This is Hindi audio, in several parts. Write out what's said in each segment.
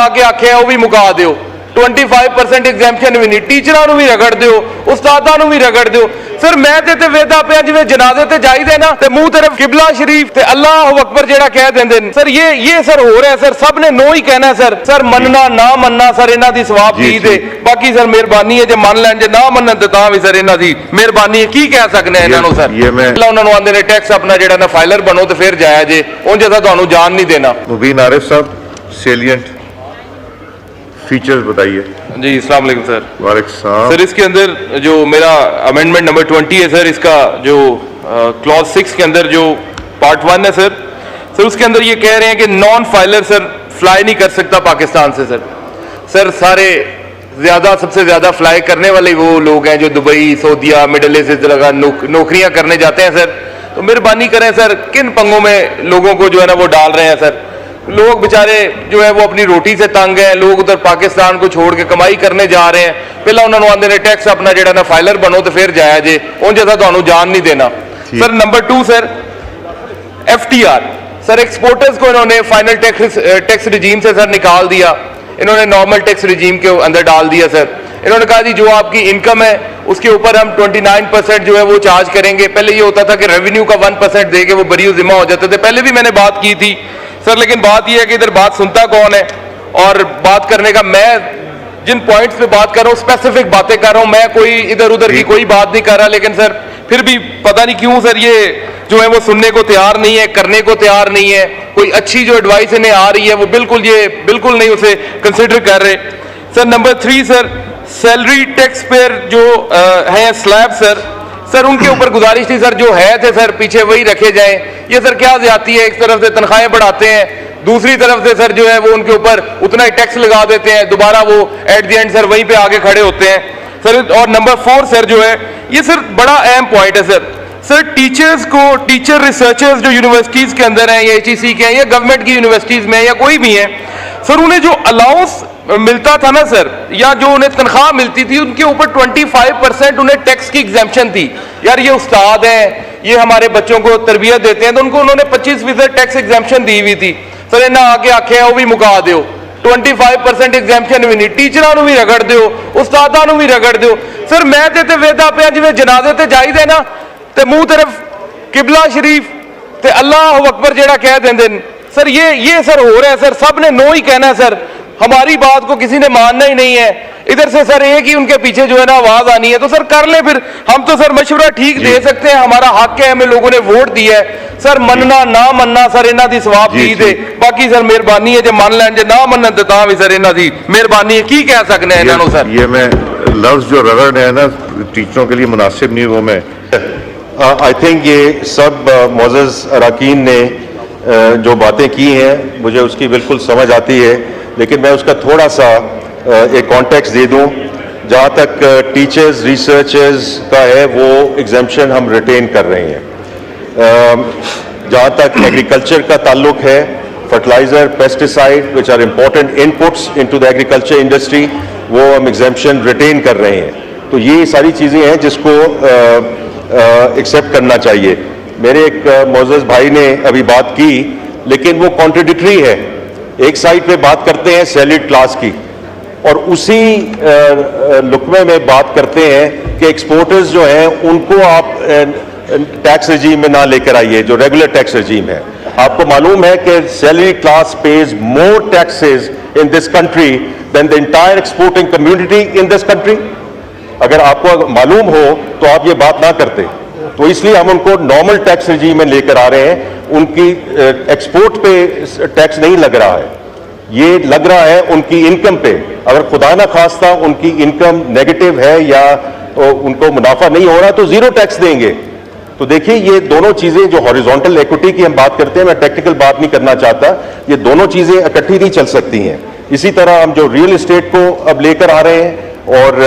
आके आखे वो भी मुका दो 25% एग्जैम्पशन भी नहीं, टीचर भी रगड़ दो, उस्तादा भी रगड़ दो। सर मैं ते वेदा पे जिवें जनाजे ते जाईदे ना ते मुंह तरफ किबला शरीफ ते अल्लाह अकबर जेड़ा कह देंदे सर ये सर हो रहा है सर, सब ने नो ही कहना है सर। सर मनना ना मनना सर इन्हां दी सवाब दी दे, बाकी सर मेहरबानी है जे मन लैन जे ना मनन ते तां भी सर इन्हां दी मेहरबानी है। की कह सकने हैं इन्हां नूं सर, पहला उन्हां नूं आंदे ने टैक्स अपना जेड़ा ना फाइलर बनो ते फिर जाया जे, उंज असां तुहानूं जान नहीं देना। मुबीन आरिफ साहब सेलिएंट फीचर्स बताइए। जी अस्सलाम वालेकुम सर। वालेकुम सर इसके अंदर जो मेरा अमेंडमेंट नंबर 20 है सर, इसका जो क्लॉज 6 के अंदर जो पार्ट 1 है सर उसके अंदर ये कह रहे हैं कि नॉन फाइलर सर फ्लाई नहीं कर सकता पाकिस्तान से। सर सारे सबसे ज्यादा फ्लाई करने वाले वो लोग हैं जो दुबई, सऊदीया, मिडल ईस्ट लगा नौकरियां करने जाते हैं सर। तो मेहरबानी करें सर, किन पंगों में लोगों को जो है ना वो डाल रहे हैं सर। लोग बेचारे जो है वो अपनी रोटी से तंग हैं, लोग उधर पाकिस्तान को छोड़ के कमाई करने जा रहे हैं। पहला उन्होंने आंदे ने टैक्स अपना जेड़ा ना फाइलर बनो तो फिर जाया जे, उन जैसा तुहानूं जान नहीं देना। Sir number 2 sir FTR sir, exporters को इन्होंने फाइनल टैक्स रिजीम से सर निकाल दिया, इन्होंने नॉर्मल टैक्स रिजीम के अंदर डाल दिया सर। इन्होंने कहा जी जो आपकी इनकम है उसके ऊपर हम 29% जो है वो चार्ज करेंगे। पहले ये होता था कि रेवेन्यू का 1% दे के वो बरी जिम्मा हो जाते थे, पहले भी मैंने बात की थी सर। लेकिन बात यह है कि इधर बात सुनता कौन है, और बात करने का मैं जिन पॉइंट्स पे बात कर रहा हूँ स्पेसिफिक बातें कर रहा हूँ, मैं कोई इधर उधर की कोई बात नहीं कर रहा। लेकिन सर फिर भी पता नहीं क्यों सर ये जो है वो सुनने को तैयार नहीं है, करने को तैयार नहीं है। कोई अच्छी जो एडवाइस इन्हें आ रही है वो बिल्कुल नहीं उसे कंसिडर कर रहे। Sir number 3 sir salary tax payer जो है स्लैब सर उनके ऊपर गुजारिश थी सर, जो है थे सर पीछे वही रखे जाएं। ये सर क्या ज्यादती है, एक तरफ से तनख्वाहें बढ़ाते हैं, दूसरी तरफ से सर जो है वो उनके ऊपर उतना ही टैक्स लगा देते हैं, दोबारा वो एट द एंड सर वहीं पे आगे खड़े होते हैं सर। और नंबर 4 सर जो है ये सर बड़ा अहम पॉइंट है सर टीचर्स को, टीचर रिसर्चर्स जो यूनिवर्सिटीज के अंदर हैं या HEC के हैं या गवर्नमेंट की यूनिवर्सिटीज में या कोई भी है सर, उन्हें जो अलाउंस मिलता था ना सर, या जो उन्हें तनख्वाह मिलती थी उनके ऊपर 25% उन्हें टैक्स की एग्जेम्पशन थी। यार ये उस्ताद हैं, ये हमारे बच्चों को तरबियत देते हैं, तो उनको उन्होंने 25% टैक्स एग्जेम्पशन दी हुई थी सर। इन्हें आके आखे वो भी मुका दो 25% एग्जेम्पशन भी नहीं, टीचर भी रगड़ दो, उस्तादा भी रगड़ दो। सर मैं ते वेदा पे जिवें जनाजे ते जाईदे ना ते मुंह तरफ किबला शरीफ ते अल्लाह अकबर जेड़ा कह देंदे सर। ये सर हो रहा है सर, सब ने नो ही कहना है सर, हमारी बात को किसी ने मानना ही नहीं है। इधर से सर एक ही उनके पीछे जो है ना आवाज आनी है, तो सर कर ले फिर। हम तो सर मशवरा ठीक दे सकते हैं, हमारा हक है, हमें लोगों ने वोट दिया है सर। मनना ना मनना सर इन्हां दी सवाब दी दे, बाकी सर मेहरबानी है जे मन लैन जे ना मनन ते तां भी सर इन्हां दी मेहरबानी है। की कह सकने हैं इन्हां नूं सर। ये मैं लफ्ज जो रगड़ है ना टीचरों के लिए मुनासिब नहीं, वो मैं आई थिंक ये सब मोअज़्ज़ज़ अरकान ने जो बातें की हैं मुझे उसकी बिल्कुल समझ आती है, लेकिन मैं उसका थोड़ा सा एक कॉन्टेक्स्ट दे दूं। जहाँ तक टीचर्स रिसर्चर्स का है वो एग्जेम्पशन हम रिटेन कर रहे हैं। जहाँ तक एग्रीकल्चर का ताल्लुक है, fertiliser, pesticide which are important inputs into the agriculture industry, वो हम एग्जेम्पशन रिटेन कर रहे हैं। तो ये सारी चीज़ें हैं जिसको एक्सेप्ट करना चाहिए। मेरे एक मोअज़्ज़ज़ भाई ने अभी बात की, लेकिन वो कॉन्ट्रडिक्टरी है। एक साइड पे बात करते हैं सैलरीड क्लास की और उसी लुकमे में बात करते हैं कि एक्सपोर्टर्स जो हैं उनको आप टैक्स रजीम में ना लेकर आइए, जो रेगुलर टैक्स रजीम है। आपको मालूम है कि salary class pays more taxes in this country than the entire exporting community in this country. अगर आपको मालूम हो तो आप ये बात ना करते। तो इसलिए हम उनको नॉर्मल टैक्स रजीम में लेकर आ रहे हैं। उनकी एक्सपोर्ट पे टैक्स नहीं लग रहा है, ये लग रहा है उनकी इनकम पे। अगर खुदा ना खास्ता उनकी इनकम नेगेटिव है या उनको मुनाफा नहीं हो रहा तो जीरो टैक्स देंगे। तो देखिए ये दोनों चीजें जो हॉरिजॉन्टल इक्विटी की हम बात करते हैं, मैं टेक्निकल बात नहीं करना चाहता, ये दोनों चीजें इकट्ठी नहीं चल सकती हैं। इसी तरह हम जो रियल एस्टेट को अब लेकर आ रहे हैं और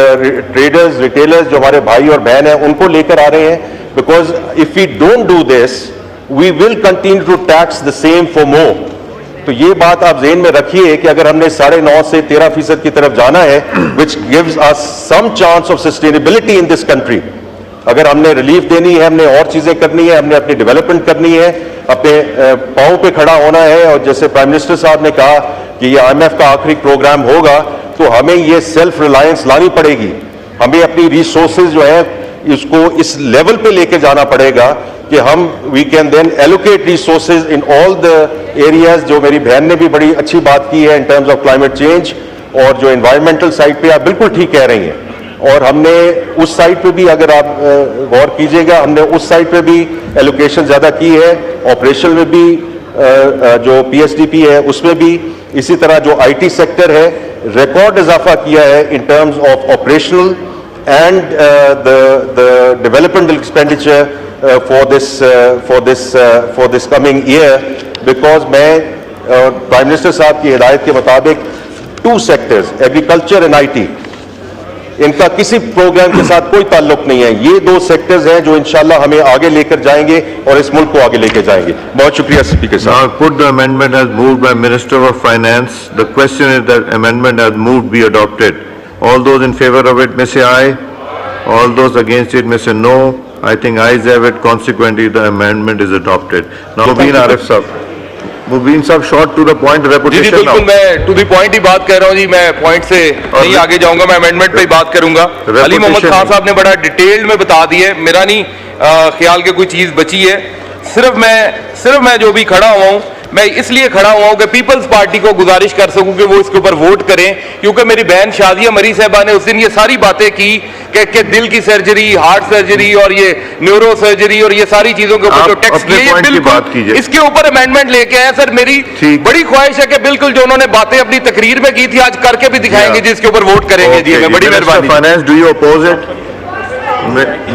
ट्रेडर्स रिटेलर्स जो हमारे भाई और बहन हैं उनको लेकर आ रहे हैं, because if we don't do this we will continue to tax the same for more. तो ये बात आप ज़हन में रखिए कि अगर हमने 9.5 से 13% की तरफ जाना है, which gives us some chance of sustainability in this country. अगर हमने रिलीफ देनी है, हमने और चीजें करनी है, हमने अपनी डेवलपमेंट करनी है, अपने पांव पे खड़ा होना है। और जैसे प्राइम मिनिस्टर साहब ने कहा कि ये IMF का आखिरी प्रोग्राम होगा, तो हमें ये सेल्फ रिलायंस लानी पड़ेगी। हमें अपनी रिसोर्सेज जो है इसको इस लेवल पे लेके जाना पड़ेगा कि हम we can then allocate resources in all the areas. जो मेरी बहन ने भी बड़ी अच्छी बात की है in terms of climate change, और जो एनवायरमेंटल साइड पे आप बिल्कुल ठीक कह रही हैं। और हमने उस साइड पे भी, अगर आप गौर कीजिएगा, हमने उस साइड पे भी एलोकेशन ज़्यादा की है, ऑपरेशन में भी जो PSDP है उसमें भी, इसी तरह जो IT सेक्टर है रिकॉर्ड इजाफा किया है in terms of operational and the developmental expenditure for this coming year, because मैं प्राइम मिनिस्टर साहब की हिदायत के मुताबिक 2 सेक्टर्स, एग्रीकल्चर एंड IT, इनका किसी प्रोग्राम के साथ कोई ताल्लुक नहीं है। ये 2 सेक्टर्स हैं जो इंशाल्लाह हमें आगे लेकर जाएंगे और इस मुल्क को आगे लेकर जाएंगे। बहुत शुक्रिया स्पीकर साहब। Now put the amendment as moved by Minister of Finance. The question is that amendment as moved be adopted. All those in favor of it may say aye. All those against it may say no. I think ayes have it. Consequently, the amendment is adopted. Now, Mubin Arif Sahab. Mubin Sahab, short to the point, जी repetition बिल्कुल, now. मैं टू द पॉइंट ही बात कर रहा हूँ जी। मैं पॉइंट से नहीं आगे जाऊंगा, मैं अमेंडमेंट पे ही बात करूंगा। अली मोहम्मद खान साहब ने बड़ा डिटेल्ड में बता दिए, मेरा नहीं ख्याल के कोई चीज बची है। सिर्फ मैं जो भी खड़ा हुआ हूँ, मैं इसलिए खड़ा हुआ हूँ कि पीपल्स पार्टी को गुजारिश कर सकूं कि वो इसके ऊपर वोट करें, क्योंकि मेरी बहन शादिया मरी साहबा ने उस दिन ये सारी बातें की कि दिल की सर्जरी, हार्ट सर्जरी और ये न्यूरो सर्जरी और ये सारी चीजों के ऊपर जो टैक्स किए, ये बिल्कुल इसके ऊपर अमेंडमेंट लेके आए। सर मेरी बड़ी ख्वाहिश है कि बिल्कुल जो उन्होंने बातें अपनी तकरीर में की थी आज करके भी दिखाएंगे, जिसके ऊपर वोट करेंगे। जी मैं बड़ी मेहरबानी। Finance, do you oppose it?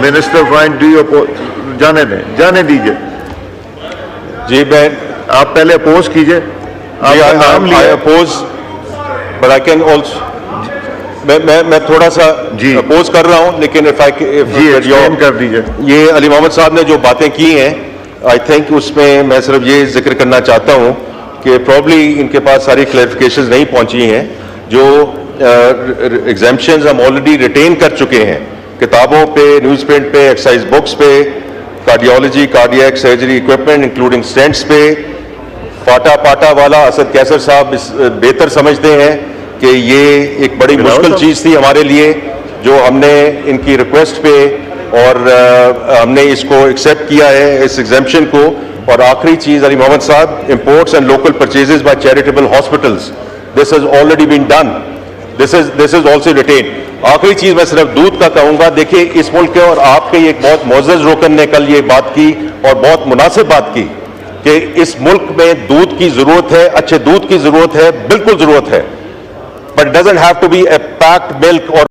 Minister finance, do you oppose? जाने दीजिए जी, आप पहले अपोज कीजिए। आपका नाम लिया oppose, but I can also, मैं थोड़ा सा जी अपोज कर रहा हूं, लेकिन इफ एक्सप्लेन कर दीजिए। ये अली मोहम्मद साहब ने जो बातें की हैं, आई थिंक उसमें मैं सिर्फ ये जिक्र करना चाहता हूं कि प्रॉब्ली इनके पास सारी क्लैरिफिकेशंस नहीं पहुंची हैं। जो एग्जाम्पशंस हम ऑलरेडी रिटेन कर चुके हैं किताबों पे, न्यूज़ प्रिंट पे, एक्सरसाइज बुक्स पे, cardiology, cardiac surgery equipment including stents पे, पाटा वाला असद कैसर साहब बेहतर समझते हैं कि ये एक बड़ी मुश्किल चीज़ थी हमारे लिए, जो हमने इनकी रिक्वेस्ट पे और हमने इसको एक्सेप्ट किया है, इस एग्जाम्पशन को। और आखिरी चीज़ अली मोहम्मद साहब, imports and local purchases by charitable hospitals, this has already been done, this is also written. आखिरी चीज मैं सिर्फ दूध का कहूंगा, देखिए इस मुल्क के और आपके एक बहुत मोअज़्ज़ज़ रुकन ने कल ये बात की और बहुत मुनासिब बात की कि इस मुल्क में दूध की जरूरत है, अच्छे दूध की जरूरत है, बिल्कुल जरूरत है, but doesn't have to be a packed milk और